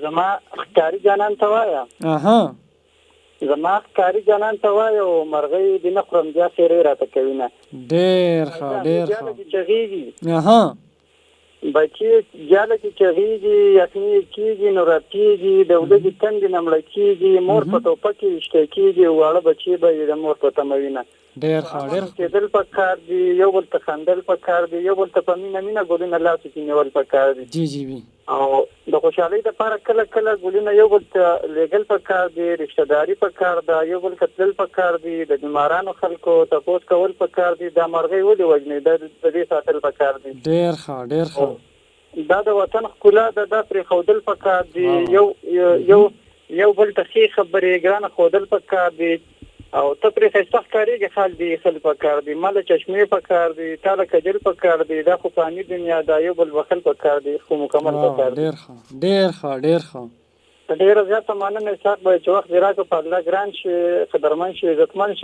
زما ښکاري جانان ته وایه زما ښکاري جانان ته وایه او مرغۍ دې نه خورم بیا څېرې راته کوي نه ډېر ښه ډېر جاله کې چغېږي بچي جاله کې چغېږي یخني کېږي نو راتېږي د ولږې تندې نه مړه کېږي مور په ټوپه کې ویشته کېږي واړه بچي به یې د مور په تمه وینه ډېر ښه ډېر کېدل پکار دي یو بل ته خندل پکار دي یو بل ته په مینه مینه ګلونه لاسو کې نیول پکار دي جی وي او د خوشحالۍ دپاره کله کله ګلونه یو بل ته لیږل پکار دي رشته داري پکار ده یو بل ته تلل پکار دي د بیمارانو خلکو تپوس کول پکار دي دا مرغۍ ولې وژنې د دې ساتل پکار دي ډېر ښه ډېر ښه دا د وطن ښکلا ده دا پرېښودل پکار دي یو بل ته ښې خبرې ګرانه ښودل پکار دي او ته پرې ښایسته ښکارېږي خال دي ایښل پکار دي ماله چشمې پکار دي تاله کجل پکار دي دا خو فاني دنیا ده یو بل بخل پکار دي خو مکمل پکار دي ډېر ښه ډېر ښه ډېر ښه ډېره زیاته مننه اسحاق بھائی چې وخت دې راکړ په الله ګران شي قدرمن شي عزتمن شي